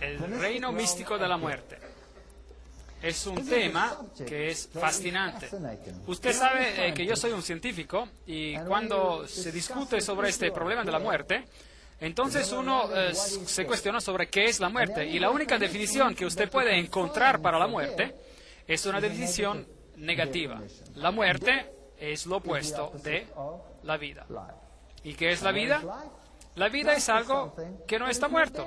el reino místico de la muerte. Es un tema que es fascinante. Usted sabe que yo soy un científico y cuando se discute sobre este problema de la muerte, entonces uno se cuestiona sobre qué es la muerte. Y la única definición que usted puede encontrar para la muerte es una definición negativa. La muerte es lo opuesto de la vida. ¿Y qué es la vida? La vida es algo que no está muerto.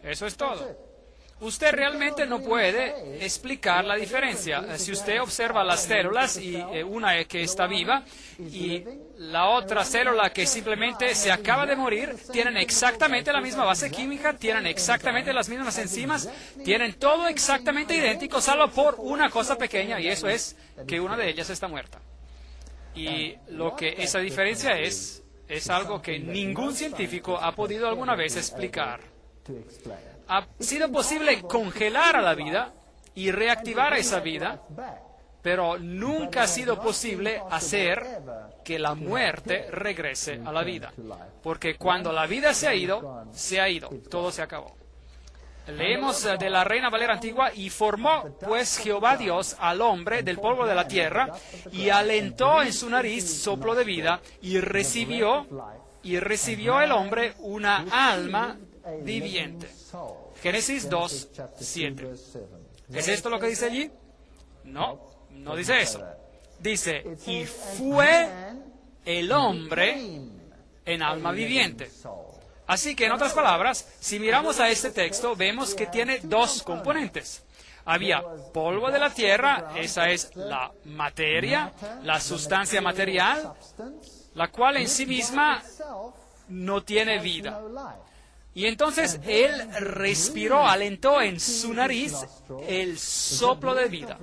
Eso es todo. Usted realmente no puede explicar la diferencia. Si usted observa las células, y una que está viva y la otra célula que simplemente se acaba de morir, tienen exactamente la misma base química, tienen exactamente las mismas enzimas, tienen todo exactamente idéntico, salvo por una cosa pequeña, y eso es que una de ellas está muerta. Y lo que esa diferencia es algo que ningún científico ha podido alguna vez explicar. Ha sido posible congelar a la vida y reactivar esa vida, pero nunca ha sido posible hacer que la muerte regrese a la vida. Porque cuando la vida se ha ido, todo se acabó. Leemos de la Reina Valera Antigua: y formó pues Jehová Dios al hombre del polvo de la tierra, y alentó en su nariz soplo de vida, y recibió el hombre una alma viviente. Génesis 2, 7. ¿Es esto lo que dice allí? No, no dice eso. Dice, y fue el hombre en alma viviente. Así que, en otras palabras, si miramos a este texto, vemos que tiene dos componentes. Había polvo de la tierra, esa es la materia, la sustancia material, la cual en sí misma no tiene vida. Y entonces él respiró, alentó en su nariz el soplo de vida.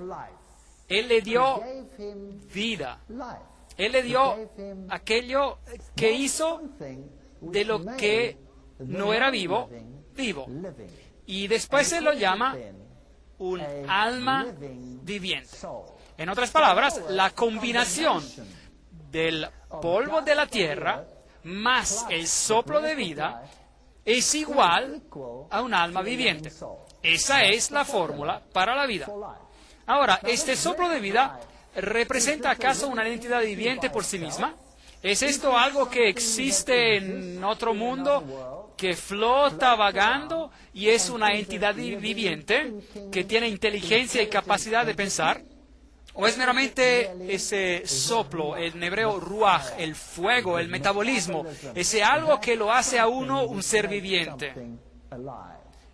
Él le dio vida. Él le dio aquello que hizo de lo que no era vivo, vivo. Y después él lo llama un alma viviente. En otras palabras, la combinación del polvo de la tierra más el soplo de vida es igual a un alma viviente. Esa es la fórmula para la vida. Ahora, ¿este soplo de vida representa acaso una entidad viviente por sí misma? ¿Es esto algo que existe en otro mundo, que flota vagando y es una entidad viviente que tiene inteligencia y capacidad de pensar? ¿O es meramente ese soplo, en hebreo ruaj, el fuego, el metabolismo, ese algo que lo hace a uno un ser viviente?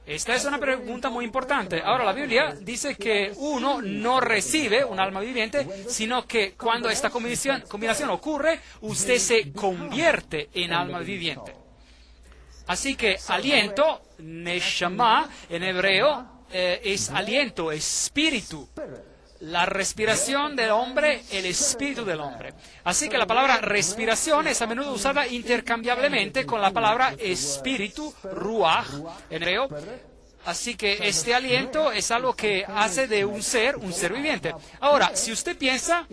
Esta es una pregunta muy importante. Ahora, la Biblia dice que uno no recibe un alma viviente, sino que cuando esta combinación ocurre, usted se convierte en alma viviente. Así que aliento, neshama, en hebreo, es aliento, espíritu. La respiración del hombre, el espíritu del hombre. Así que la palabra respiración es a menudo usada intercambiablemente con la palabra espíritu, ruaj, en hebreo. Así que este aliento es algo que hace de un ser viviente. Ahora, si usted piensa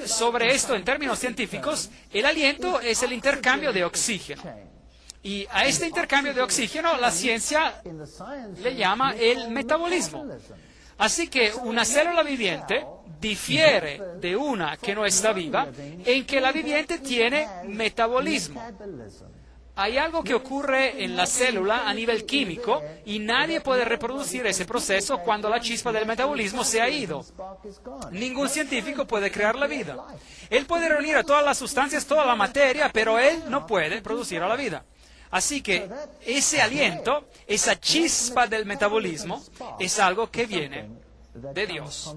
sobre esto en términos científicos, el aliento es el intercambio de oxígeno. Y a este intercambio de oxígeno la ciencia le llama el metabolismo. Así que una célula viviente difiere de una que no está viva en que la viviente tiene metabolismo. Hay algo que ocurre en la célula a nivel químico y nadie puede reproducir ese proceso cuando la chispa del metabolismo se ha ido. Ningún científico puede crear la vida. Él puede reunir a todas las sustancias, toda la materia, pero él no puede producir a la vida. Así que ese aliento, esa chispa del metabolismo, es algo que viene de Dios.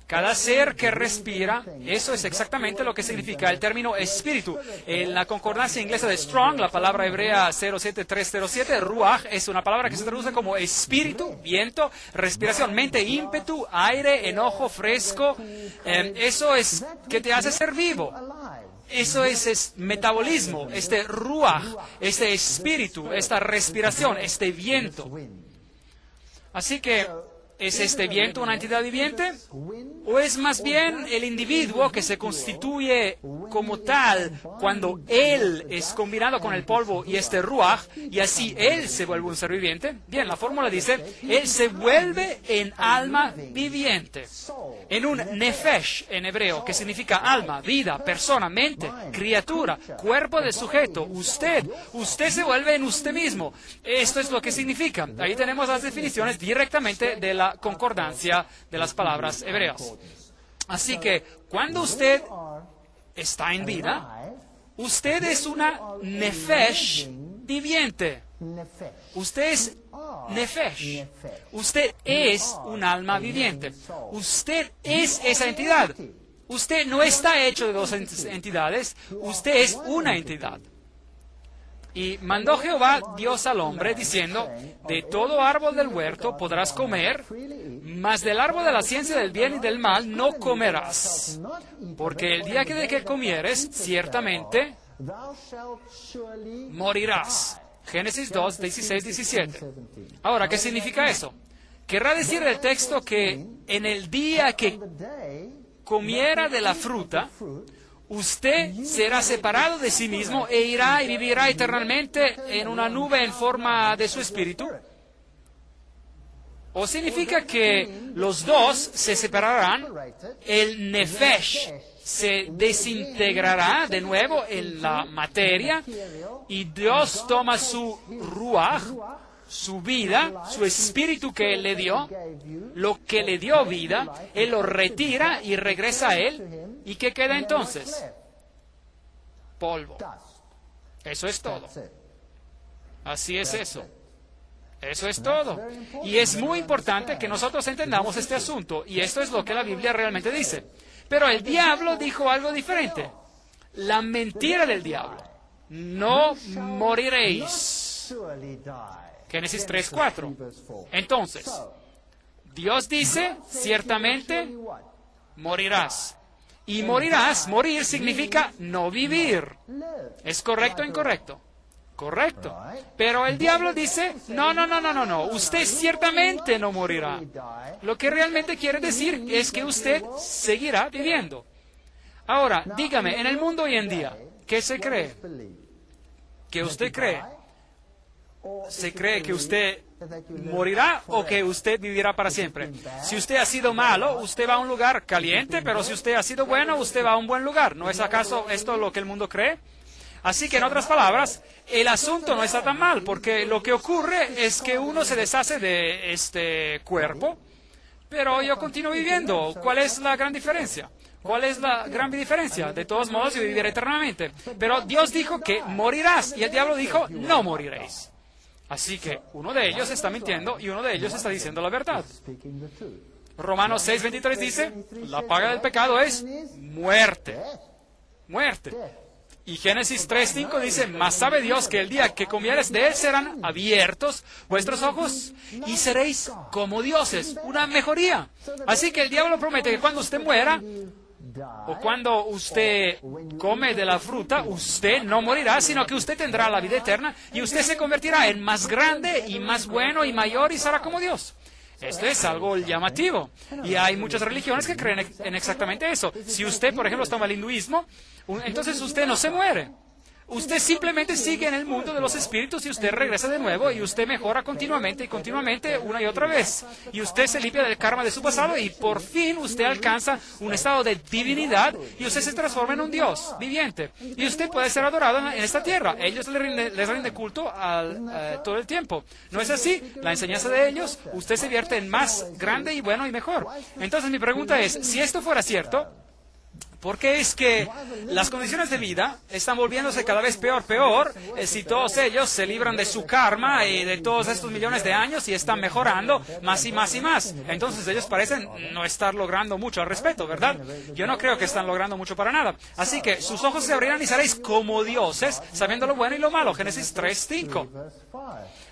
Cada ser que respira, eso es exactamente lo que significa el término espíritu. En la concordancia inglesa de Strong, la palabra hebrea 07307, ruach, es una palabra que se traduce como espíritu, viento, respiración, mente, ímpetu, aire, enojo, fresco. Eso es que te hace ser vivo. Eso es metabolismo, este ruaj, este espíritu, esta respiración, este viento. Así que ¿Es este viento una entidad viviente? ¿O es más bien el individuo que se constituye como tal cuando él es combinado con el polvo y este ruaj, y así él se vuelve un ser viviente? Bien, la fórmula dice, él se vuelve en alma viviente, en un nefesh en hebreo, que significa alma, vida, persona, mente, criatura, cuerpo del sujeto. Usted se vuelve en usted mismo. Esto es lo que significa. Ahí tenemos las definiciones directamente de la concordancia de las palabras hebreas. Así que cuando usted está en vida, usted es una nefesh viviente. Usted es nefesh. Usted es un alma viviente. Usted es esa entidad. Usted no está hecho de dos entidades. Usted es una entidad. Y mandó Jehová Dios al hombre, diciendo, de todo árbol del huerto podrás comer, mas del árbol de la ciencia del bien y del mal no comerás. Porque el día de que comieres, ciertamente morirás. Génesis 2, 16, 17. Ahora, ¿qué significa eso? Querrá decir el texto que en el día que comiera de la fruta, usted será separado de sí mismo e irá y vivirá eternamente en una nube en forma de su espíritu. ¿O significa que los dos se separarán? El nefesh se desintegrará de nuevo en la materia y Dios toma su ruaj, su vida, su espíritu que Él le dio, lo que le dio vida, Él lo retira y regresa a Él. ¿Y qué queda entonces? Polvo. Eso es todo. Así es eso. Eso es todo. Y es muy importante que nosotros entendamos este asunto. Y esto es lo que la Biblia realmente dice. Pero el diablo dijo algo diferente. La mentira del diablo. No moriréis. Génesis 3:4. Entonces, Dios dice, ciertamente morirás. Y morirás, morir significa no vivir. ¿Es correcto o incorrecto? Correcto. Pero el diablo dice, no, usted ciertamente no morirá. Lo que realmente quiere decir es que usted seguirá viviendo. Ahora, dígame, en el mundo hoy en día, ¿qué se cree? ¿Qué usted cree? ¿Se cree que usted morirá o que usted vivirá para siempre? Si usted ha sido malo, usted va a un lugar caliente, pero si usted ha sido bueno, usted va a un buen lugar. ¿No es acaso esto lo que el mundo cree? Así que, en otras palabras, el asunto no está tan mal, porque lo que ocurre es que uno se deshace de este cuerpo, pero yo continúo viviendo. ¿Cuál es la gran diferencia? ¿Cuál es la gran diferencia? De todos modos, yo viviré eternamente. Pero Dios dijo que morirás, y el diablo dijo, no moriréis. Así que uno de ellos está mintiendo y uno de ellos está diciendo la verdad. Romanos 6:23 dice, la paga del pecado es muerte. Muerte. Y Génesis 3:5 dice, mas sabe Dios que el día que comieres de él serán abiertos vuestros ojos y seréis como dioses. Una mejoría. Así que el diablo promete que cuando usted muera, o cuando usted come de la fruta, usted no morirá, sino que usted tendrá la vida eterna y usted se convertirá en más grande y más bueno y mayor y será como Dios. Esto es algo llamativo. Y hay muchas religiones que creen en exactamente eso. Si usted, por ejemplo, toma el hinduismo, entonces usted no se muere. Usted simplemente sigue en el mundo de los espíritus y usted regresa de nuevo y usted mejora continuamente y continuamente una y otra vez. Y usted se limpia del karma de su pasado y por fin usted alcanza un estado de divinidad y usted se transforma en un Dios viviente. Y usted puede ser adorado en esta tierra. Ellos les rinden culto todo el tiempo. ¿No es así? La enseñanza de ellos, usted se vierte en más grande y bueno y mejor. Entonces mi pregunta es, si esto fuera cierto, ¿por qué es que las condiciones de vida están volviéndose cada vez peor? Si todos ellos se libran de su karma y de todos estos millones de años y están mejorando más y más y más. Entonces ellos parecen no estar logrando mucho al respecto, ¿verdad? Yo no creo que están logrando mucho para nada. Así que sus ojos se abrirán y seréis como dioses, sabiendo lo bueno y lo malo. Génesis 3:5.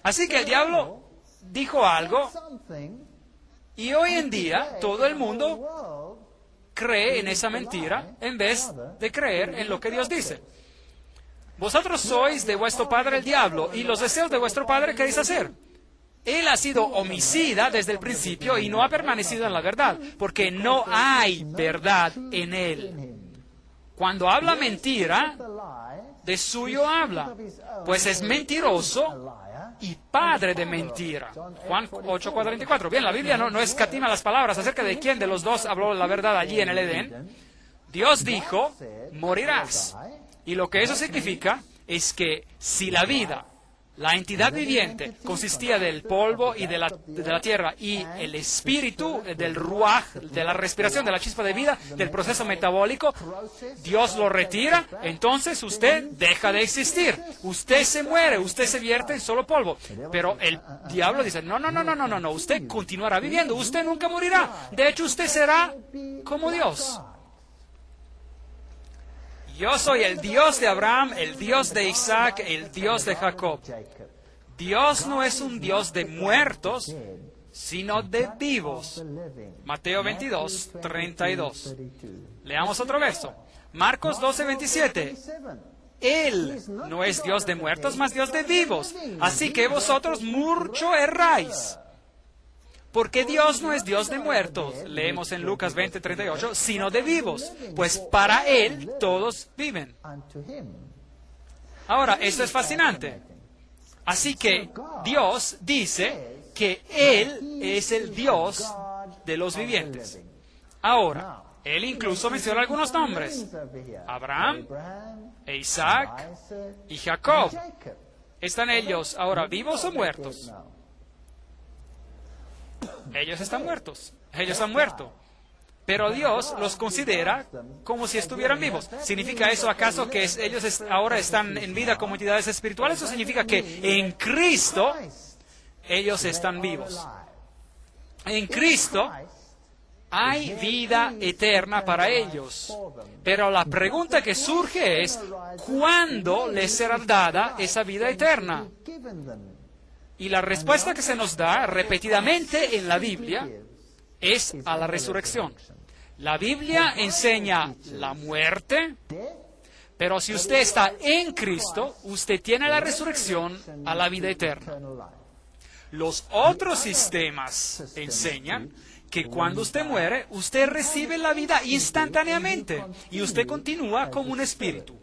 Así que el diablo dijo algo y hoy en día todo el mundo cree en esa mentira en vez de creer en lo que Dios dice. Vosotros sois de vuestro padre el diablo y los deseos de vuestro padre queréis hacer. Él ha sido homicida desde el principio y no ha permanecido en la verdad, porque no hay verdad en él. Cuando habla mentira, de suyo habla, pues es mentiroso y padre de mentira. Juan 8:44. Bien, la Biblia no escatima las palabras acerca de quién de los dos habló la verdad allí en el Edén. Dios dijo, morirás. Y lo que eso significa es que si la vida, la entidad viviente, consistía del polvo y de la tierra, y el espíritu del ruaj, de la respiración, de la chispa de vida, del proceso metabólico, Dios lo retira, entonces usted deja de existir. Usted se muere, usted se vierte en solo polvo. Pero el diablo dice, no, usted continuará viviendo, usted nunca morirá. De hecho, usted será como Dios. Yo soy el Dios de Abraham, el Dios de Isaac, el Dios de Jacob. Dios no es un Dios de muertos, sino de vivos. Mateo 22:32. Leamos otro verso. Marcos 12:27. Él no es Dios de muertos, mas Dios de vivos. Así que vosotros mucho erráis. Porque Dios no es Dios de muertos, leemos en Lucas 20:38, sino de vivos, pues para Él todos viven. Ahora, esto es fascinante. Así que Dios dice que Él es el Dios de los vivientes. Ahora, Él incluso menciona algunos nombres. Abraham, Isaac y Jacob. ¿Están ellos ahora vivos o muertos? Ellos están muertos. Ellos han muerto. Pero Dios los considera como si estuvieran vivos. ¿Significa eso acaso que ellos ahora están en vida como entidades espirituales? ¿O significa que en Cristo ellos están vivos? En Cristo hay vida eterna para ellos. Pero la pregunta que surge es, ¿cuándo les será dada esa vida eterna? Y la respuesta que se nos da repetidamente en la Biblia es a la resurrección. La Biblia enseña la muerte, pero si usted está en Cristo, usted tiene la resurrección a la vida eterna. Los otros sistemas enseñan que cuando usted muere, usted recibe la vida instantáneamente y usted continúa como un espíritu.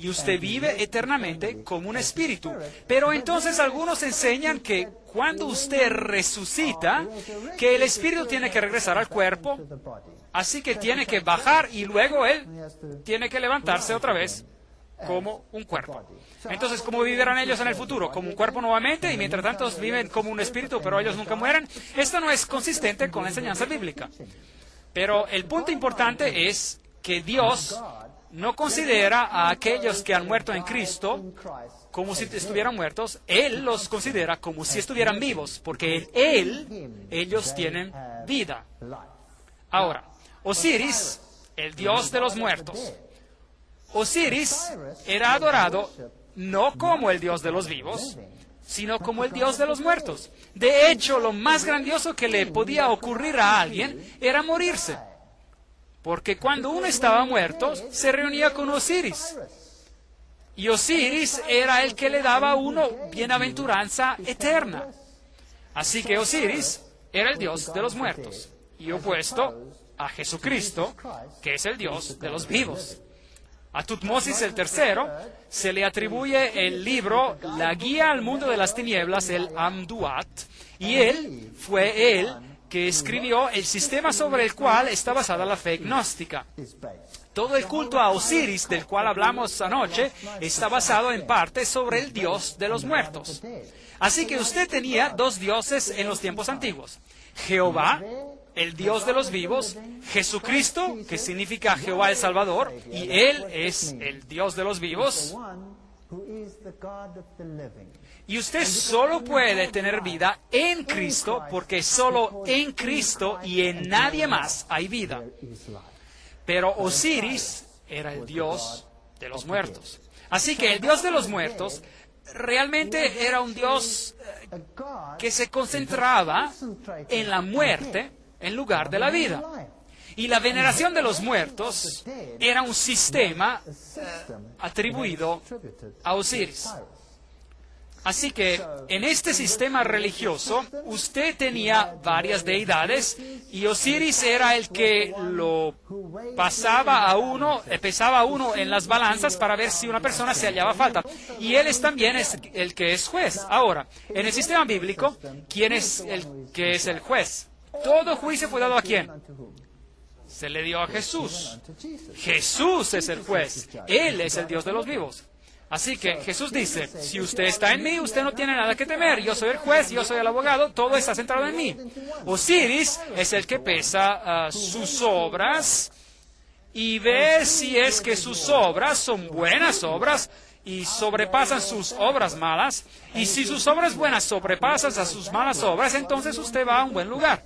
Y usted vive eternamente como un espíritu. Pero entonces algunos enseñan que cuando usted resucita, que el espíritu tiene que regresar al cuerpo, así que tiene que bajar y luego él tiene que levantarse otra vez como un cuerpo. Entonces, ¿cómo vivirán ellos en el futuro? Como un cuerpo nuevamente y mientras tanto viven como un espíritu, pero ellos nunca mueren. Esto no es consistente con la enseñanza bíblica. Pero el punto importante es que Dios no considera a aquellos que han muerto en Cristo como si estuvieran muertos. Él los considera como si estuvieran vivos, porque en Él ellos tienen vida. Ahora, Osiris, el dios de los muertos. Osiris era adorado no como el dios de los vivos, sino como el dios de los muertos. De hecho, lo más grandioso que le podía ocurrir a alguien era morirse. Porque cuando uno estaba muerto, se reunía con Osiris. Y Osiris era el que le daba a uno bienaventuranza eterna. Así que Osiris era el dios de los muertos. Y opuesto a Jesucristo, que es el dios de los vivos. A Tutmosis el tercero se le atribuye el libro La Guía al Mundo de las Tinieblas, el Amduat. Y él fue que escribió el sistema sobre el cual está basada la fe gnóstica. Todo el culto a Osiris, del cual hablamos anoche, está basado en parte sobre el dios de los muertos. Así que usted tenía dos dioses en los tiempos antiguos. Jehová, el Dios de los vivos, Jesucristo, que significa Jehová el Salvador, y Él es el Dios de los vivos. Y usted solo puede tener vida en Cristo, porque solo en Cristo y en nadie más hay vida. Pero Osiris era el Dios de los muertos. Así que el Dios de los muertos realmente era un Dios que se concentraba en la muerte en lugar de la vida. Y la veneración de los muertos era un sistema atribuido a Osiris. Así que en este sistema religioso usted tenía varias deidades y Osiris era el que lo pesaba a uno en las balanzas para ver si una persona se hallaba falta. Y él también es el que es juez. Ahora, en el sistema bíblico, ¿quién es el que es el juez? Todo juicio fue dado ¿a quién? Se le dio a Jesús. Jesús es el juez. Él es el Dios de los vivos. Así que Jesús dice, si usted está en mí, usted no tiene nada que temer. Yo soy el juez, yo soy el abogado, todo está centrado en mí. Osiris es el que pesa sus obras y ve si es que sus obras son buenas obras y sobrepasan sus obras malas. Y si sus obras buenas sobrepasan a sus malas obras, entonces usted va a un buen lugar.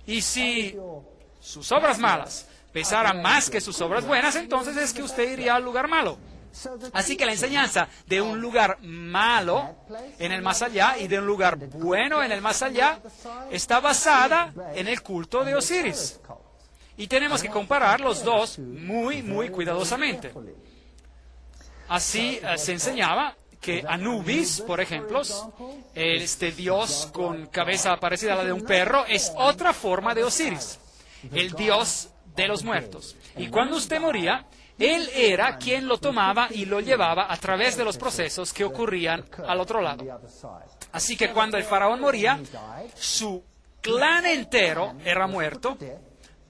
Y si sus obras malas pesaran más que sus obras buenas, entonces es que usted iría al lugar malo. Así que la enseñanza de un lugar malo en el más allá y de un lugar bueno en el más allá está basada en el culto de Osiris. Y tenemos que comparar los dos muy, muy cuidadosamente. Así se enseñaba que Anubis, por ejemplo, este dios con cabeza parecida a la de un perro, es otra forma de Osiris, el dios de los muertos. Y cuando usted moría, él era quien lo tomaba y lo llevaba a través de los procesos que ocurrían al otro lado. Así que cuando el faraón moría, su clan entero era muerto,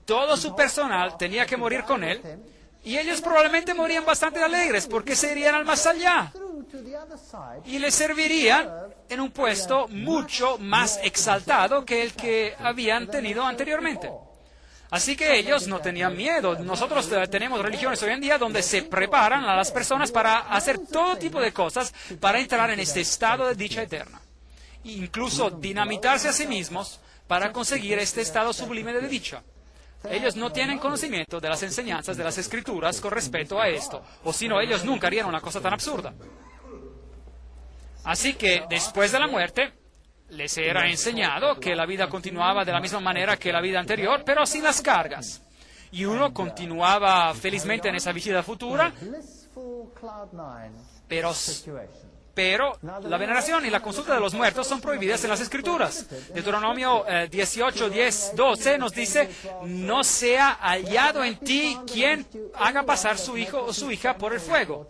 todo su personal tenía que morir con él, y ellos probablemente morían bastante alegres porque se irían al más allá y le servirían en un puesto mucho más exaltado que el que habían tenido anteriormente. Así que ellos no tenían miedo. Nosotros tenemos religiones hoy en día donde se preparan a las personas para hacer todo tipo de cosas para entrar en este estado de dicha eterna. Incluso dinamitarse a sí mismos para conseguir este estado sublime de dicha. Ellos no tienen conocimiento de las enseñanzas de las Escrituras con respecto a esto, o si no, ellos nunca harían una cosa tan absurda. Así que después de la muerte, les era enseñado que la vida continuaba de la misma manera que la vida anterior, pero sin las cargas. Y uno continuaba felizmente en esa vida futura, pero la veneración y la consulta de los muertos son prohibidas en las Escrituras. Deuteronomio 18, 10, 12 nos dice, no sea hallado en ti quien haga pasar su hijo o su hija por el fuego.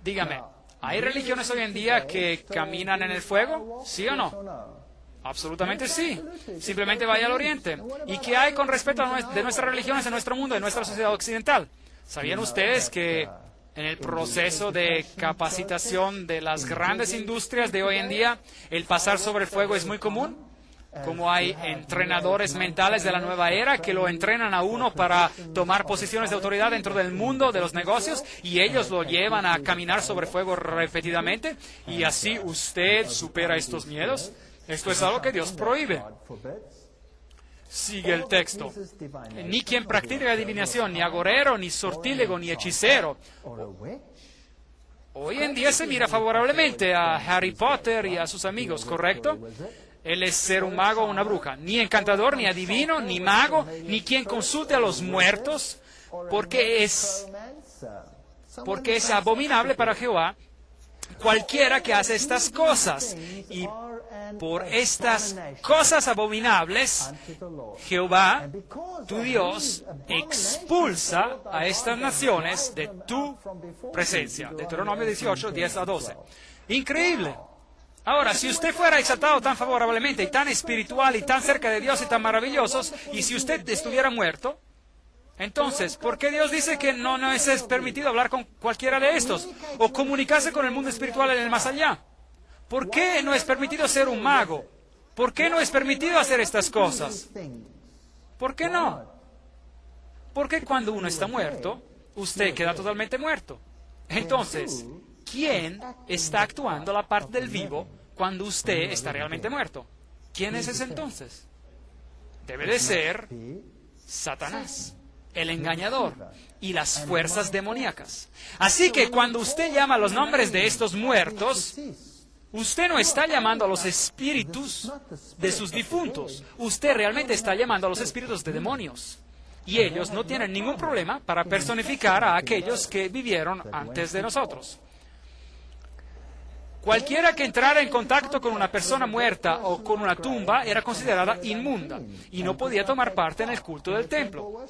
Dígame, ¿hay religiones hoy en día que caminan en el fuego? ¿Sí o no? Absolutamente sí. Simplemente vaya al Oriente. ¿Y qué hay con respecto de nuestras religiones en nuestro mundo, en nuestra sociedad occidental? ¿Sabían ustedes que en el proceso de capacitación de las grandes industrias de hoy en día, el pasar sobre el fuego es muy común? Como hay entrenadores mentales de la nueva era que lo entrenan a uno para tomar posiciones de autoridad dentro del mundo de los negocios y ellos lo llevan a caminar sobre fuego repetidamente y así usted supera estos miedos. Esto es algo que Dios prohíbe. Sigue el texto. Ni quien practique adivinación, ni agorero, ni sortílego, ni hechicero. Hoy en día se mira favorablemente a Harry Potter y a sus amigos, ¿correcto? Él es ser un mago o una bruja. Ni encantador, ni adivino, ni mago, ni quien consulte a los muertos, porque es abominable para Jehová cualquiera que hace estas cosas. Y por estas cosas abominables, Jehová, tu Dios, expulsa a estas naciones de tu presencia. Deuteronomio 18, 10 a 12. Increíble. Ahora, si usted fuera exaltado tan favorablemente y tan espiritual y tan cerca de Dios y tan maravillosos, y si usted estuviera muerto, entonces, ¿por qué Dios dice que no es permitido hablar con cualquiera de estos o comunicarse con el mundo espiritual en el más allá? ¿Por qué no es permitido ser un mago? ¿Por qué no es permitido hacer estas cosas? ¿Por qué no? Porque cuando uno está muerto, usted queda totalmente muerto. Entonces, ¿quién está actuando la parte del vivo cuando usted está realmente muerto? ¿Quién es ese entonces? Debe de ser Satanás, el engañador y las fuerzas demoníacas. Así que cuando usted llama los nombres de estos muertos, usted no está llamando a los espíritus de sus difuntos. Usted realmente está llamando a los espíritus de demonios. Y ellos no tienen ningún problema para personificar a aquellos que vivieron antes de nosotros. Cualquiera que entrara en contacto con una persona muerta o con una tumba era considerada inmunda y no podía tomar parte en el culto del templo.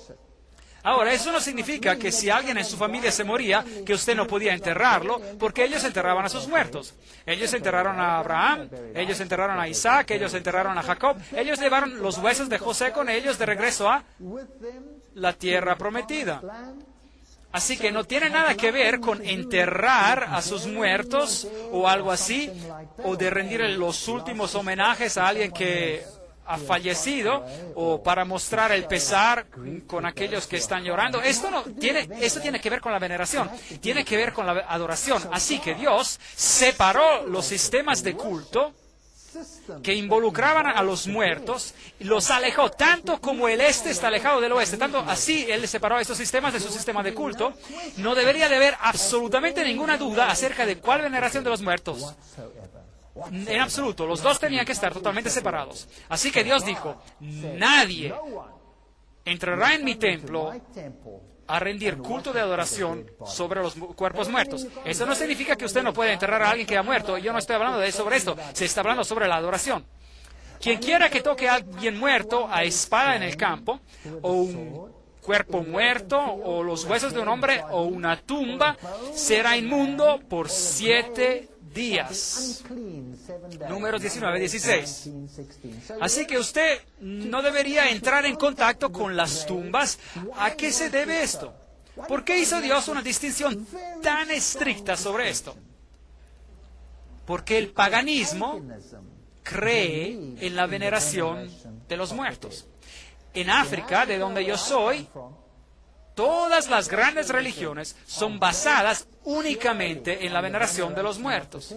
Ahora, eso no significa que si alguien en su familia se moría, que usted no podía enterrarlo, porque ellos enterraban a sus muertos. Ellos enterraron a Abraham, ellos enterraron a Isaac, ellos enterraron a Jacob, ellos llevaron los huesos de José con ellos de regreso a la tierra prometida. Así que no tiene nada que ver con enterrar a sus muertos o algo así, o de rendir los últimos homenajes a alguien que ha fallecido, o para mostrar el pesar con aquellos que están llorando. Esto tiene que ver con la veneración, tiene que ver con la adoración. Así que Dios separó los sistemas de culto que involucraban a los muertos, los alejó tanto como el este está alejado del oeste, tanto así Él separó estos sistemas de su sistema de culto. No debería de haber absolutamente ninguna duda acerca de cuál veneración de los muertos. En absoluto, los dos tenían que estar totalmente separados. Así que Dios dijo, nadie entrará en mi templo a rendir culto de adoración sobre los cuerpos muertos. Eso no significa que usted no puede enterrar a alguien que ha muerto. Yo no estoy hablando sobre esto. Se está hablando sobre la adoración. Quien quiera que toque a alguien muerto a espada en el campo, o un cuerpo muerto, o los huesos de un hombre, o una tumba, será inmundo por 7 días. Números 19, 16. Así que usted no debería entrar en contacto con las tumbas. ¿A qué se debe esto? ¿Por qué hizo Dios una distinción tan estricta sobre esto? Porque el paganismo cree en la veneración de los muertos. En África, de donde yo soy, todas las grandes religiones son basadas únicamente en la veneración de los muertos.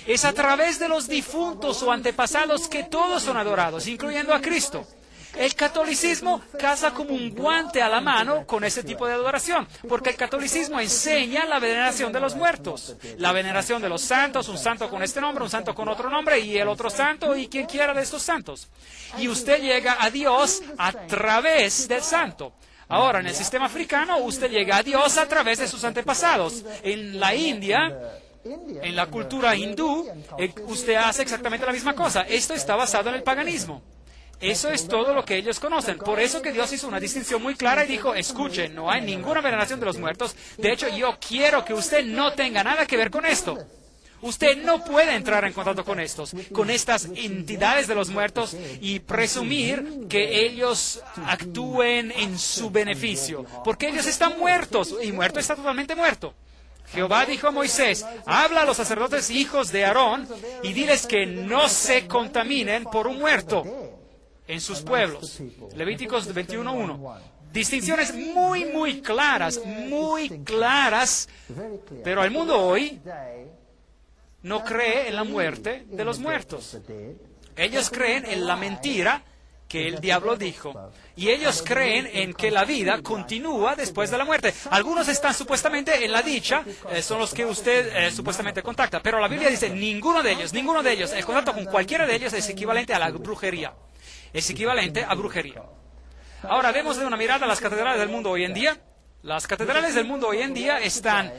Es a través de los difuntos o antepasados que todos son adorados, incluyendo a Cristo. El catolicismo caza como un guante a la mano con ese tipo de adoración, porque el catolicismo enseña la veneración de los muertos, la veneración de los santos, un santo con este nombre, un santo con otro nombre, y el otro santo, y quien quiera de estos santos. Y usted llega a Dios a través del santo. Ahora, en el sistema africano, usted llega a Dios a través de sus antepasados. En la India, en la cultura hindú, usted hace exactamente la misma cosa. Esto está basado en el paganismo. Eso es todo lo que ellos conocen. Por eso que Dios hizo una distinción muy clara y dijo, escuchen, no hay ninguna veneración de los muertos. De hecho, yo quiero que usted no tenga nada que ver con esto. Usted no puede entrar en contacto con estas entidades de los muertos y presumir que ellos actúen en su beneficio, porque ellos están muertos, y muerto está totalmente muerto. Jehová dijo a Moisés, habla a los sacerdotes hijos de Aarón y diles que no se contaminen por un muerto en sus pueblos. Levíticos 21:1. Distinciones muy claras, pero el mundo hoy no cree en la muerte de los muertos. Ellos creen en la mentira que el diablo dijo. Y ellos creen en que la vida continúa después de la muerte. Algunos están supuestamente en la dicha, son los que usted supuestamente contacta. Pero la Biblia dice, ninguno de ellos, el contacto con cualquiera de ellos es equivalente a la brujería. Es equivalente a brujería. Ahora, démosle una mirada a las catedrales del mundo hoy en día. Las catedrales del mundo hoy en día están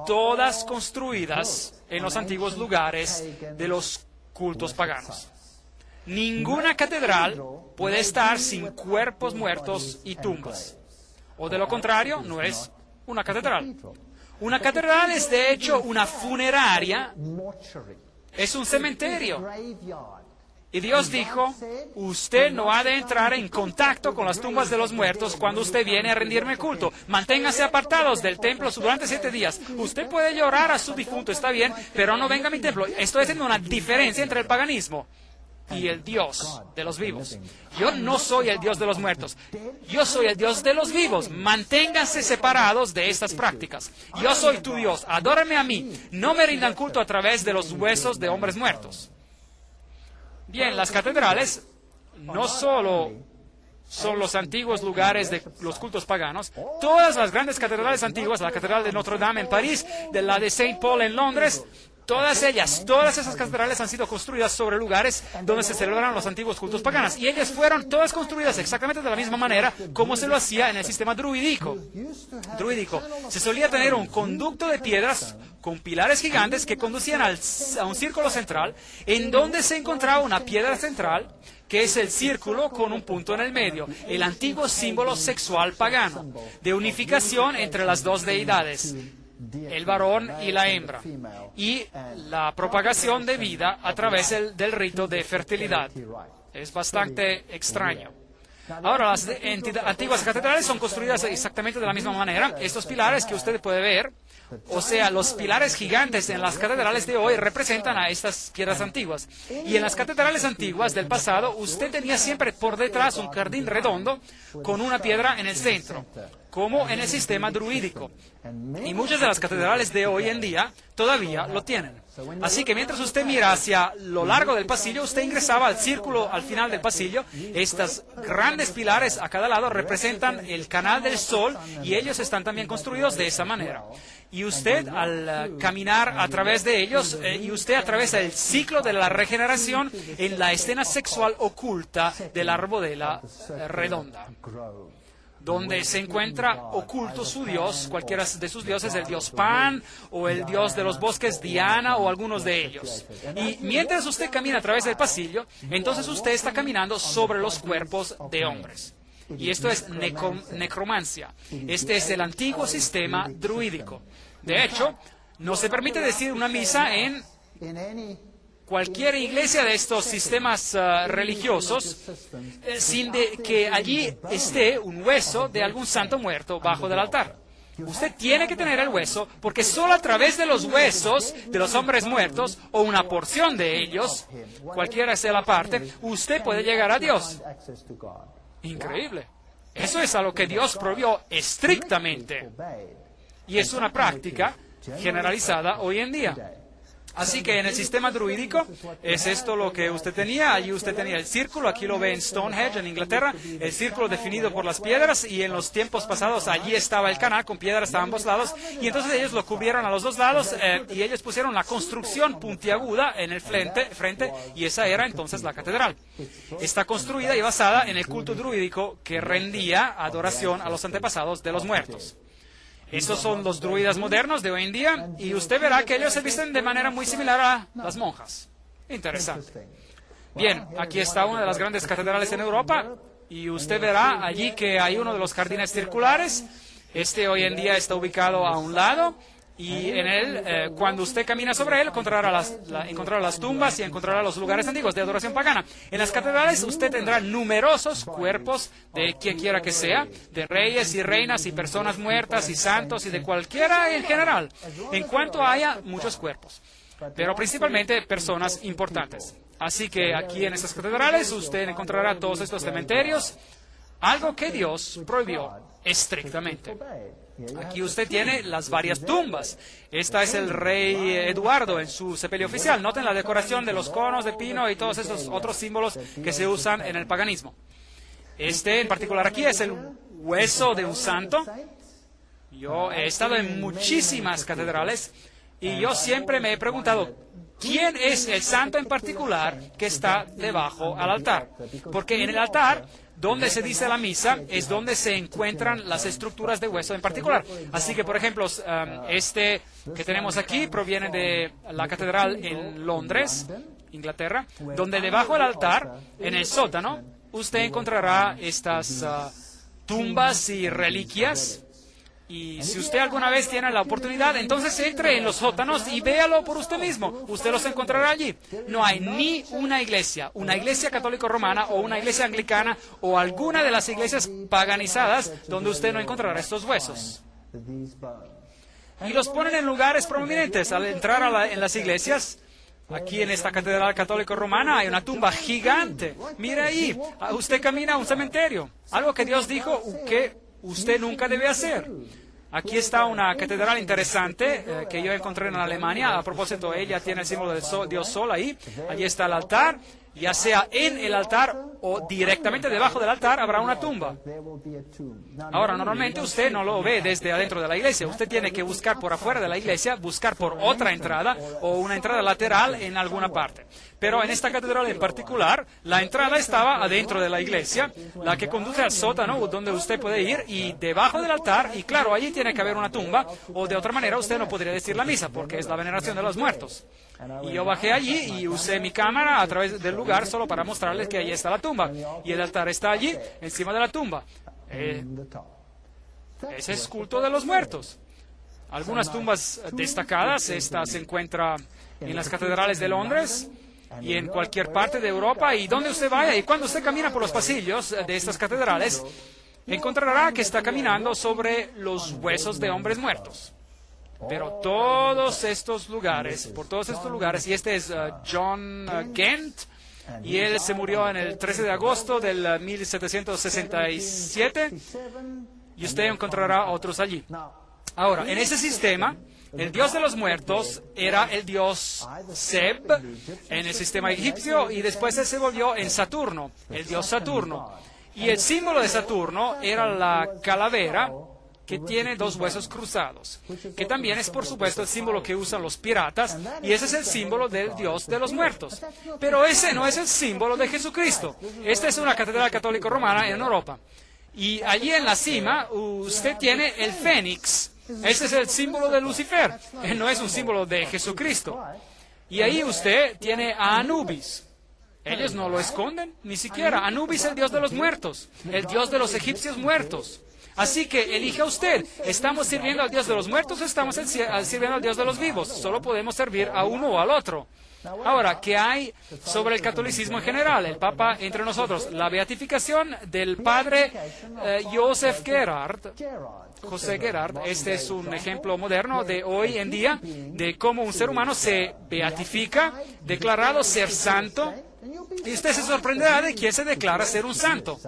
todas construidas en los antiguos lugares de los cultos paganos. Ninguna catedral puede estar sin cuerpos muertos y tumbas. O de lo contrario, no es una catedral. Una catedral es de hecho una funeraria, es un cementerio. Y Dios dijo, usted no ha de entrar en contacto con las tumbas de los muertos cuando usted viene a rendirme culto. Manténganse apartados del templo durante 7 días. Usted puede llorar a su difunto, está bien, pero no venga a mi templo. Estoy haciendo una diferencia entre el paganismo y el Dios de los vivos. Yo no soy el Dios de los muertos. Yo soy el Dios de los vivos. Manténganse separados de estas prácticas. Yo soy tu Dios. Adórame a mí. No me rindan culto a través de los huesos de hombres muertos. Bien, las catedrales no solo son los antiguos lugares de los cultos paganos. Todas las grandes catedrales antiguas, la Catedral de Notre Dame en París, la de Saint Paul en Londres, todas esas catedrales han sido construidas sobre lugares donde se celebran los antiguos cultos paganos. Y ellas fueron todas construidas exactamente de la misma manera como se lo hacía en el sistema druídico. Se solía tener un conducto de piedras con pilares gigantes que conducían a un círculo central, en donde se encontraba una piedra central, que es el círculo con un punto en el medio, el antiguo símbolo sexual pagano, de unificación entre las dos deidades, el varón y la hembra, y la propagación de vida a través del rito de fertilidad. Es bastante extraño. Ahora, las antiguas catedrales son construidas exactamente de la misma manera. Estos pilares que usted puede ver, o sea, los pilares gigantes en las catedrales de hoy representan a estas piedras antiguas. Y en las catedrales antiguas del pasado, usted tenía siempre por detrás un jardín redondo con una piedra en el centro, como en el sistema druídico. Y muchas de las catedrales de hoy en día todavía lo tienen. Así que mientras usted mira hacia lo largo del pasillo, usted ingresaba al círculo al final del pasillo. Estos grandes pilares a cada lado representan el canal del sol y ellos están también construidos de esa manera. Y usted al caminar a través de ellos, y usted atraviesa el ciclo de la regeneración en la escena sexual oculta de la arboleda redonda, donde se encuentra oculto su dios, cualquiera de sus dioses, el dios Pan, o el dios de los bosques Diana, o algunos de ellos. Y mientras usted camina a través del pasillo, entonces usted está caminando sobre los cuerpos de hombres. Y esto es necromancia. Este es el antiguo sistema druídico. De hecho, no se permite decir una misa en cualquier iglesia de estos sistemas religiosos sin que allí esté un hueso de algún santo muerto bajo del altar. Usted tiene que tener el hueso, porque solo a través de los huesos de los hombres muertos, o una porción de ellos, cualquiera sea la parte, usted puede llegar a Dios. Increíble. Eso es a lo que Dios prohibió estrictamente. Y es una práctica generalizada hoy en día. Así que en el sistema druídico es esto lo que usted tenía. Allí usted tenía el círculo, aquí lo ve en Stonehenge, en Inglaterra, el círculo definido por las piedras, y en los tiempos pasados allí estaba el canal con piedras a ambos lados, y entonces ellos lo cubrieron a los dos lados y ellos pusieron la construcción puntiaguda en el frente, y esa era entonces la catedral. Está construida y basada en el culto druídico que rendía adoración a los antepasados de los muertos. Estos son los druidas modernos de hoy en día, y usted verá que ellos se visten de manera muy similar a las monjas. Interesante. Bien, aquí está una de las grandes catedrales en Europa, y usted verá allí que hay uno de los jardines circulares. Este hoy en día está ubicado a un lado, y en él, cuando usted camina sobre él, encontrará las tumbas y encontrará los lugares antiguos de adoración pagana. En las catedrales usted tendrá numerosos cuerpos de quien quiera que sea, de reyes y reinas y personas muertas y santos y de cualquiera en general, en cuanto haya muchos cuerpos, pero principalmente personas importantes. Así que aquí en estas catedrales usted encontrará todos estos cementerios, algo que Dios prohibió estrictamente. Aquí usted tiene las varias tumbas. Esta es el rey Eduardo en su sepelio oficial. Noten la decoración de los conos de pino y todos esos otros símbolos que se usan en el paganismo. Este en particular aquí es el hueso de un santo. Yo he estado en muchísimas catedrales y yo siempre me he preguntado, ¿quién es el santo en particular que está debajo al altar? Porque en el altar, donde se dice la misa, es donde se encuentran las estructuras de hueso en particular. Así que, por ejemplo, este que tenemos aquí proviene de la catedral en Londres, Inglaterra, donde debajo del altar, en el sótano, usted encontrará estas tumbas y reliquias. Y si usted alguna vez tiene la oportunidad, entonces entre en los sótanos y véalo por usted mismo. Usted los encontrará allí. No hay ni una iglesia católica romana o una iglesia anglicana o alguna de las iglesias paganizadas donde usted no encontrará estos huesos. Y los ponen en lugares prominentes. Al entrar en las iglesias, aquí en esta catedral católica romana hay una tumba gigante. Mire ahí, usted camina a un cementerio. Algo que Dios dijo que usted nunca debe hacer. Aquí está una catedral interesante que yo encontré en Alemania. A propósito, ella tiene el símbolo del dios Sol ahí. Allí está el altar. ya sea en el altar o directamente debajo del altar, habrá una tumba. Ahora, normalmente usted no lo ve desde adentro de la iglesia. Usted tiene que buscar por afuera de la iglesia, buscar por otra entrada o una entrada lateral en alguna parte. Pero en esta catedral en particular, la entrada estaba adentro de la iglesia, la que conduce al sótano donde usted puede ir, y debajo del altar, y claro, allí tiene que haber una tumba, o de otra manera usted no podría decir la misa, porque es la veneración de los muertos. Y yo bajé allí y usé mi cámara a través del lugar solo para mostrarles que allí está la tumba. Y el altar está allí, encima de la tumba. Ese es culto de los muertos. Algunas tumbas destacadas, esta se encuentra en las catedrales de Londres y en cualquier parte de Europa, y donde usted vaya, y cuando usted camina por los pasillos de estas catedrales, encontrará que está caminando sobre los huesos de hombres muertos. Pero todos estos lugares, y este es John Gent, y él se murió en el 13 de agosto del 1767, y usted encontrará otros allí. Ahora, en ese sistema, el dios de los muertos era el dios Seb en el sistema egipcio, y después él se volvió en Saturno, el dios Saturno. Y el símbolo de Saturno era la calavera, que tiene dos huesos cruzados, que también es, por supuesto, el símbolo que usan los piratas, y ese es el símbolo del Dios de los muertos. Pero ese no es el símbolo de Jesucristo. Esta es una catedral católica romana en Europa. Y allí en la cima usted tiene el fénix. Ese es el símbolo de Lucifer. No es un símbolo de Jesucristo. Y ahí usted tiene a Anubis. Ellos no lo esconden, ni siquiera. Anubis es el Dios de los muertos, el Dios de los egipcios muertos. Así que elija usted, ¿estamos sirviendo al Dios de los muertos o estamos sirviendo al Dios de los vivos? Solo podemos servir a uno o al otro. Ahora, ¿qué hay sobre el catolicismo en general? El Papa entre nosotros. La beatificación del padre José Gerard. Este es un ejemplo moderno de hoy en día de cómo un ser humano se beatifica, declarado ser santo, y usted se sorprenderá de quién se declara ser un santo.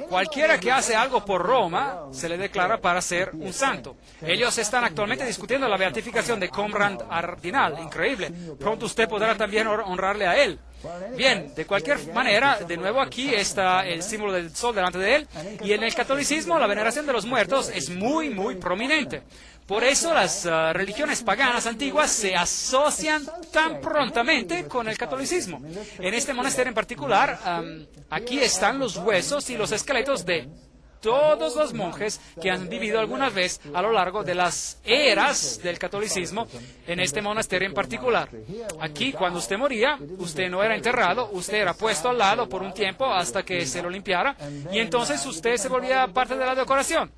Cualquiera que hace algo por Roma se le declara para ser un santo. Ellos están actualmente discutiendo la beatificación de Conrad Ardinal. Increíble. Pronto usted podrá también honrarle a él. Bien, de cualquier manera, de nuevo aquí está el símbolo del sol delante de él. Y en el catolicismo la veneración de los muertos es muy, muy prominente. Por eso las religiones paganas antiguas se asocian tan prontamente con el catolicismo. En este monasterio en particular, aquí están los huesos y los esqueletos de todos los monjes que han vivido alguna vez a lo largo de las eras del catolicismo en este monasterio en particular. Aquí, cuando usted moría, usted no era enterrado, usted era puesto al lado por un tiempo hasta que se lo limpiara, y entonces usted se volvía parte de la decoración.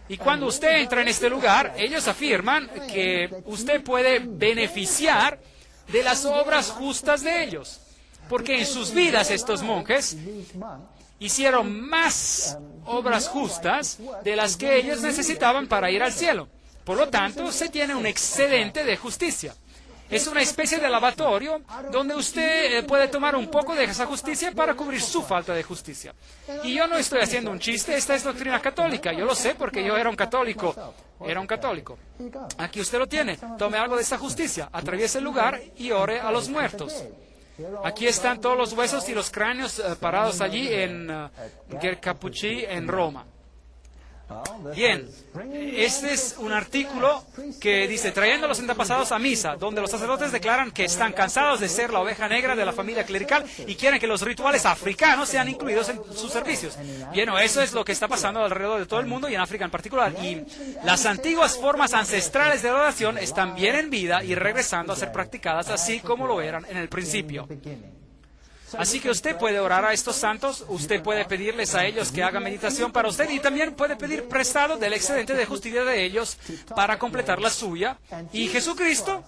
Y cuando usted entra en este lugar, ellos afirman que usted puede beneficiar de las obras justas de ellos. Porque en sus vidas estos monjes hicieron más obras justas de las que ellos necesitaban para ir al cielo. Por lo tanto, se tiene un excedente de justicia. Es una especie de lavatorio donde usted puede tomar un poco de esa justicia para cubrir su falta de justicia. Y yo no estoy haciendo un chiste, esta es doctrina católica. Yo lo sé porque yo era un católico. Aquí usted lo tiene. Tome algo de esa justicia, atraviese el lugar y ore a los muertos. Aquí están todos los huesos y los cráneos parados allí en Ger-Capuchi, en Roma. Bien, este es un artículo que dice, trayendo a los antepasados a misa, donde los sacerdotes declaran que están cansados de ser la oveja negra de la familia clerical y quieren que los rituales africanos sean incluidos en sus servicios. Bien, eso es lo que está pasando alrededor de todo el mundo y en África en particular. Y las antiguas formas ancestrales de adoración están bien en vida y regresando a ser practicadas así como lo eran en el principio. Así que usted puede orar a estos santos, usted puede pedirles a ellos que hagan meditación para usted y también puede pedir prestado del excedente de justicia de ellos para completar la suya. Y Jesucristo,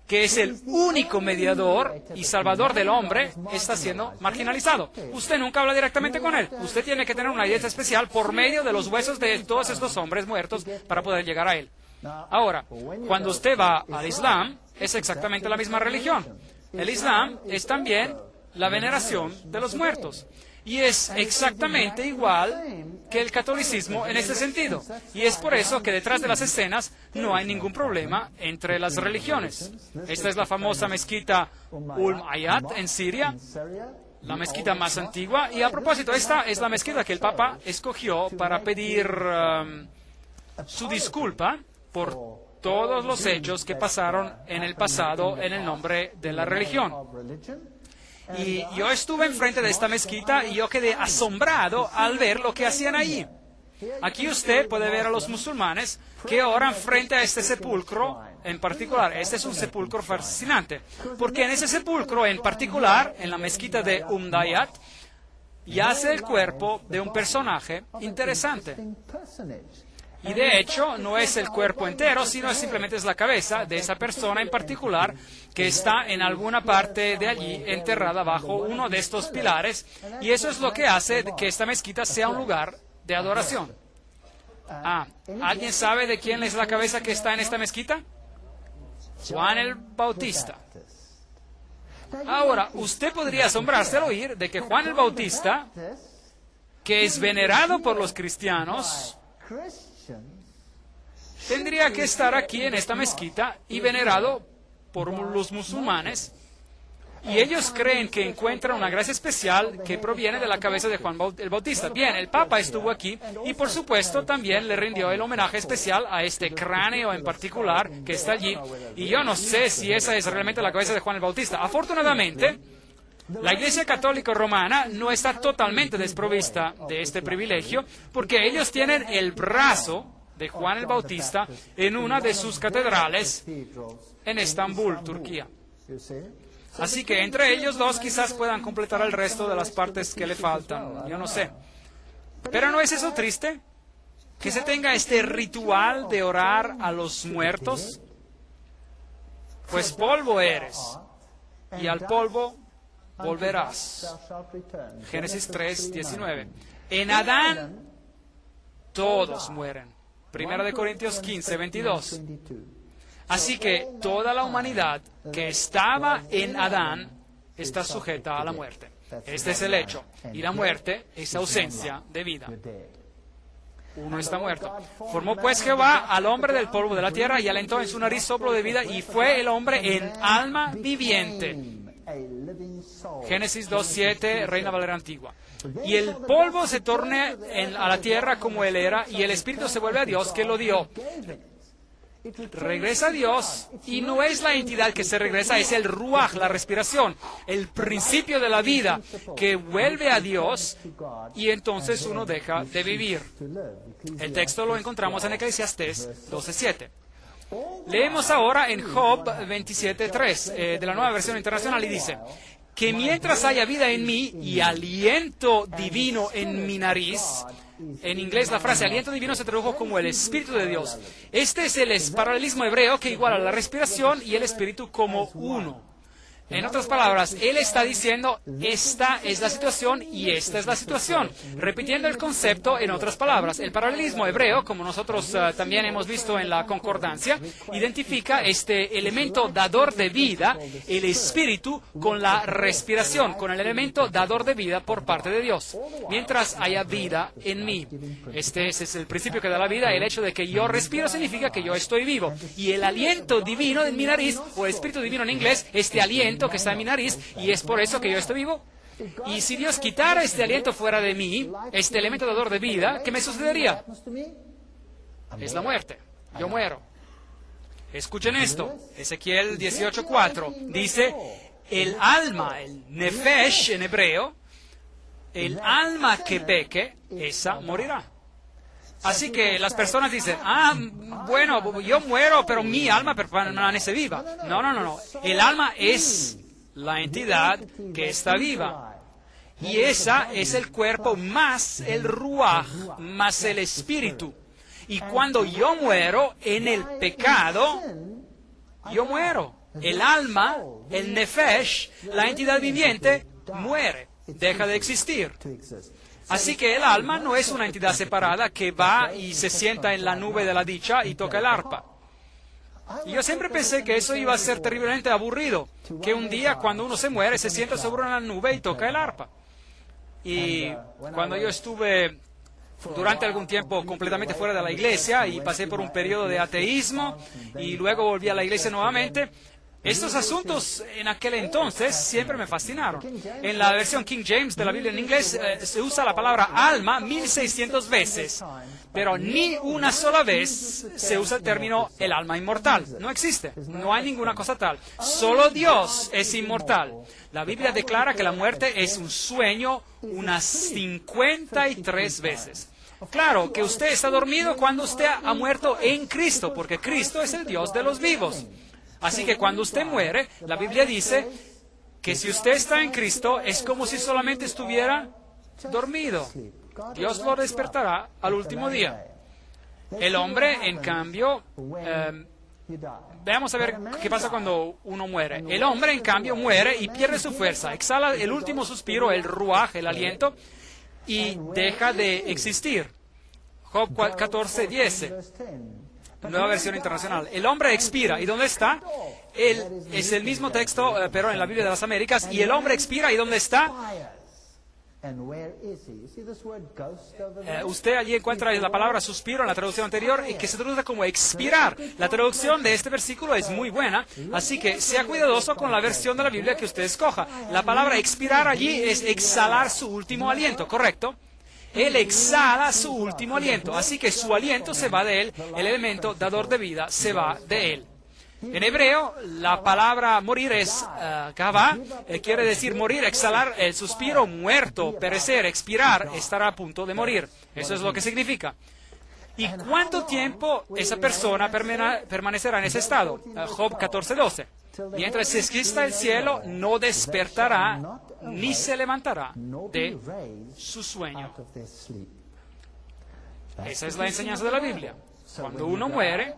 que es el único mediador y salvador del hombre, está siendo marginalizado. Usted nunca habla directamente con él. Usted tiene que tener una ayuda especial por medio de los huesos de todos estos hombres muertos para poder llegar a él. Ahora, cuando usted va al Islam, es exactamente la misma religión. El Islam es también la veneración de los muertos. Y es exactamente igual que el catolicismo en este sentido. Y es por eso que detrás de las escenas no hay ningún problema entre las religiones. Esta es la famosa mezquita Hayat en Siria, la mezquita más antigua. Y a propósito, esta es la mezquita que el Papa escogió para pedir su disculpa por todos los hechos que pasaron en el pasado en el nombre de la religión. Y yo estuve enfrente de esta mezquita y yo quedé asombrado al ver lo que hacían allí. Aquí usted puede ver a los musulmanes que oran frente a este sepulcro en particular. Este es un sepulcro fascinante, porque en ese sepulcro en particular, en la mezquita de Hayat, yace el cuerpo de un personaje interesante. Y de hecho, no es el cuerpo entero, sino simplemente es la cabeza de esa persona en particular que está en alguna parte de allí enterrada bajo uno de estos pilares. Y eso es lo que hace que esta mezquita sea un lugar de adoración. ¿Alguien sabe de quién es la cabeza que está en esta mezquita? Juan el Bautista. Ahora, usted podría asombrarse al oír de que Juan el Bautista, que es venerado por los cristianos, tendría que estar aquí en esta mezquita y venerado por los musulmanes, y ellos creen que encuentran una gracia especial que proviene de la cabeza de Juan el Bautista. Bien, el Papa estuvo aquí y por supuesto también le rindió el homenaje especial a este cráneo en particular que está allí, y yo no sé si esa es realmente la cabeza de Juan el Bautista. Afortunadamente, la Iglesia Católica Romana no está totalmente desprovista de este privilegio, porque ellos tienen el brazo de Juan el Bautista en una de sus catedrales en Estambul, Turquía. Así que entre ellos dos quizás puedan completar el resto de las partes que le faltan, yo no sé. Pero ¿no es eso triste? Que se tenga este ritual de orar a los muertos. Pues polvo eres, y al polvo volverás. Génesis 3, 19. En Adán todos mueren. Primera de Corintios 15, 22. Así que toda la humanidad que estaba en Adán está sujeta a la muerte. Este es el hecho. Y la muerte es ausencia de vida. Uno está muerto. Formó pues Jehová al hombre del polvo de la tierra y alentó en su nariz soplo de vida y fue el hombre en alma viviente. Génesis 2:7, Reina Valera Antigua. Y el polvo se torna a la tierra como él era, y el espíritu se vuelve a Dios que lo dio. Regresa a Dios, y no es la entidad que se regresa, es el ruaj, la respiración, el principio de la vida que vuelve a Dios, y entonces uno deja de vivir. El texto lo encontramos en Eclesiastés 12:7. Leemos ahora en Job 27:3 de la Nueva Versión Internacional, y dice: que mientras haya vida en mí y aliento divino en mi nariz. En inglés la frase aliento divino se tradujo como el Espíritu de Dios. Este es el paralelismo hebreo que iguala la respiración y el Espíritu como uno. En otras palabras, él está diciendo, esta es la situación y esta es la situación, repitiendo el concepto en otras palabras. El paralelismo hebreo, como nosotros también hemos visto en la concordancia, identifica este elemento dador de vida, el espíritu, con la respiración, con el elemento dador de vida por parte de Dios. Mientras haya vida en mí. Ese es el principio que da la vida. El hecho de que yo respiro significa que yo estoy vivo. Y el aliento divino en mi nariz, o el espíritu divino en inglés, este aliento que está en mi nariz, y es por eso que yo estoy vivo. Y si Dios quitara este aliento fuera de mí, este elemento dador de vida, ¿qué me sucedería? Es la muerte. Yo muero. Escuchen esto. Ezequiel 18:4 dice, el alma, el nefesh en hebreo, el alma que peque, esa morirá. Así que las personas dicen, bueno, yo muero, pero mi alma permanece viva. No. El alma es la entidad que está viva. Y esa es el cuerpo más el ruaj, más el espíritu. Y cuando yo muero en el pecado, yo muero. El alma, el nefesh, la entidad viviente, muere, deja de existir. Así que el alma no es una entidad separada que va y se sienta en la nube de la dicha y toca el arpa. Y yo siempre pensé que eso iba a ser terriblemente aburrido, que un día cuando uno se muere se sienta sobre una nube y toca el arpa. Y cuando yo estuve durante algún tiempo completamente fuera de la iglesia y pasé por un periodo de ateísmo y luego volví a la iglesia nuevamente. Estos asuntos en aquel entonces siempre me fascinaron. En la versión King James de la Biblia en inglés se usa la palabra alma 1600 veces, pero ni una sola vez se usa el término el alma inmortal. No existe, no hay ninguna cosa tal. Solo Dios es inmortal. La Biblia declara que la muerte es un sueño unas 53 veces. Claro que usted está dormido cuando usted ha muerto en Cristo, porque Cristo es el Dios de los vivos. Así que cuando usted muere, la Biblia dice que si usted está en Cristo, es como si solamente estuviera dormido. Dios lo despertará al último día. El hombre, en cambio, veamos a ver qué pasa cuando uno muere. El hombre, en cambio, muere y pierde su fuerza, exhala el último suspiro, el ruaj, el aliento, y deja de existir. Job 14:10. Nueva versión internacional. El hombre expira. ¿Y dónde está? Es el mismo texto, pero en la Biblia de las Américas. Y el hombre expira. ¿Y dónde está? Usted allí encuentra la palabra suspiro en la traducción anterior, que se traduce como expirar. La traducción de este versículo es muy buena, así que sea cuidadoso con la versión de la Biblia que usted escoja. La palabra expirar allí es exhalar su último aliento, ¿correcto? Él exhala su último aliento, así que su aliento se va de él, el elemento dador de vida se va de él. En hebreo, la palabra morir es kavá, quiere decir morir, exhalar, el suspiro, muerto, perecer, expirar, estar a punto de morir. Eso es lo que significa. ¿Y cuánto tiempo esa persona permanecerá en ese estado? Job 14:12. Mientras exista el cielo, no despertará ni se levantará de su sueño. Esa es la enseñanza de la Biblia. Cuando uno muere,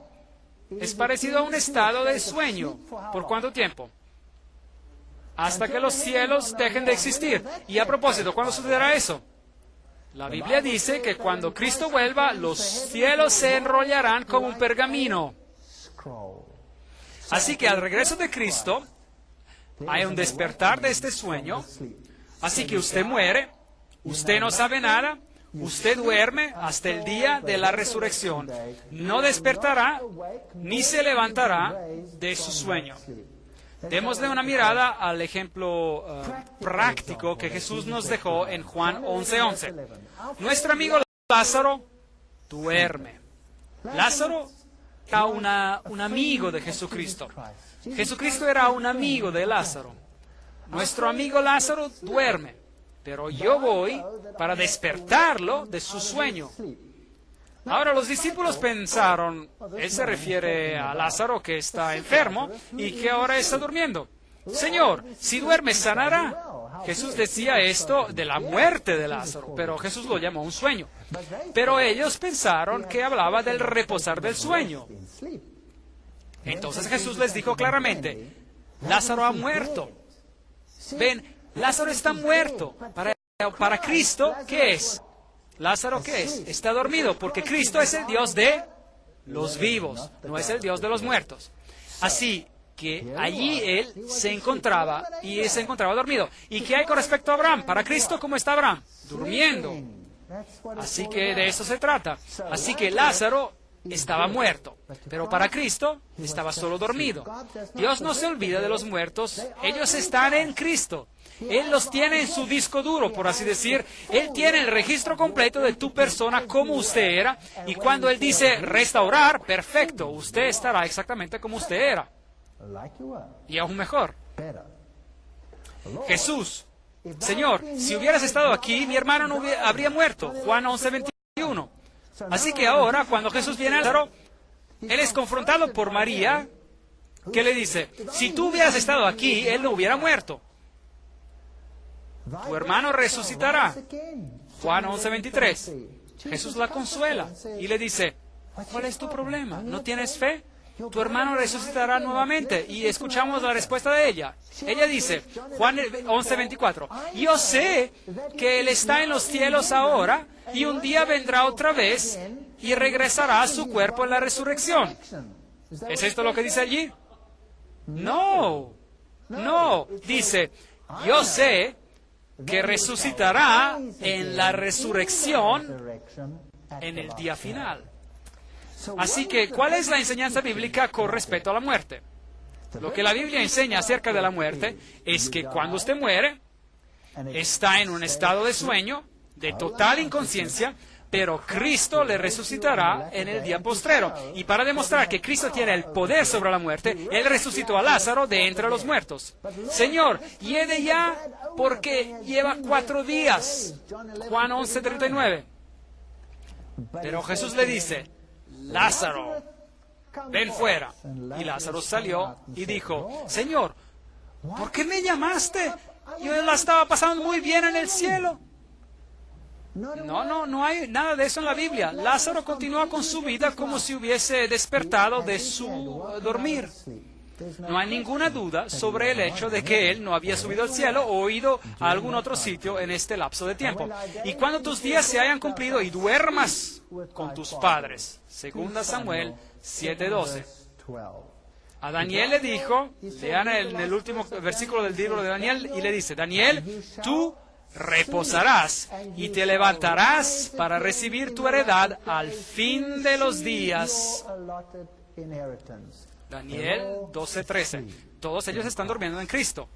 es parecido a un estado de sueño. ¿Por cuánto tiempo? Hasta que los cielos dejen de existir. Y a propósito, ¿cuándo sucederá eso? La Biblia dice que cuando Cristo vuelva, los cielos se enrollarán como un pergamino. Así que al regreso de Cristo, hay un despertar de este sueño. Así que usted muere, usted no sabe nada, usted duerme hasta el día de la resurrección. No despertará ni se levantará de su sueño. Démosle una mirada al ejemplo práctico que Jesús nos dejó en Juan 11:11. Nuestro amigo Lázaro duerme. Lázaro era un amigo de Jesucristo. Jesucristo era un amigo de Lázaro. Nuestro amigo Lázaro duerme, pero yo voy para despertarlo de su sueño. Ahora los discípulos pensaron, él se refiere a Lázaro que está enfermo y que ahora está durmiendo. Señor, si duerme, sanará. Jesús decía esto de la muerte de Lázaro, pero Jesús lo llamó un sueño. Pero ellos pensaron que hablaba del reposar del sueño. Entonces Jesús les dijo claramente, Lázaro ha muerto. Ven, Lázaro está muerto. Para Cristo, ¿qué es? Lázaro, ¿qué es? Está dormido, porque Cristo es el Dios de los vivos, no es el Dios de los muertos. Así que allí él se encontraba dormido. ¿Y qué hay con respecto a Abraham? Para Cristo, ¿cómo está Abraham? Durmiendo. Así que de eso se trata. Así que Lázaro estaba muerto, pero para Cristo estaba solo dormido. Dios no se olvida de los muertos, ellos están en Cristo. Él los tiene en su disco duro, por así decir. Él tiene el registro completo de tu persona como usted era, y cuando Él dice restaurar, perfecto, usted estará exactamente como usted era. Y aún mejor. Jesús, Señor, si hubieras estado aquí, mi hermano no habría muerto. Juan 11:21. Así que ahora, cuando Jesús viene al Lázaro, Él es confrontado por María, que le dice, si tú hubieras estado aquí, él no hubiera muerto. Tu hermano resucitará. Juan 11:23. Jesús la consuela y le dice, ¿cuál es tu problema? ¿No tienes fe? Tu hermano resucitará nuevamente. Y escuchamos la respuesta de ella. Ella dice, Juan 11:24, yo sé que Él está en los cielos ahora y un día vendrá otra vez y regresará a su cuerpo en la resurrección. ¿Es esto lo que dice allí? No, dice, yo sé que resucitará en la resurrección en el día final. Así que, ¿cuál es la enseñanza bíblica con respecto a la muerte? Lo que la Biblia enseña acerca de la muerte es que cuando usted muere, está en un estado de sueño, de total inconsciencia, pero Cristo le resucitará en el día postrero. Y para demostrar que Cristo tiene el poder sobre la muerte, Él resucitó a Lázaro de entre los muertos. Señor, lleve ya porque lleva 4 días. Juan 11:39. Pero Jesús le dice, Lázaro, ven fuera. Y Lázaro salió y dijo, Señor, ¿por qué me llamaste? Yo la estaba pasando muy bien en el cielo. No hay nada de eso en la Biblia. Lázaro continúa con su vida como si hubiese despertado de su dormir. No hay ninguna duda sobre el hecho de que él no había subido al cielo o ido a algún otro sitio en este lapso de tiempo. Y cuando tus días se hayan cumplido y duermas con tus padres. 2 Samuel 7:12. A Daniel le dijo, lean en el último versículo del libro de Daniel, y le dice, Daniel, tú reposarás y te levantarás para recibir tu heredad al fin de los días. Daniel 12:13. Todos ellos están durmiendo en Cristo.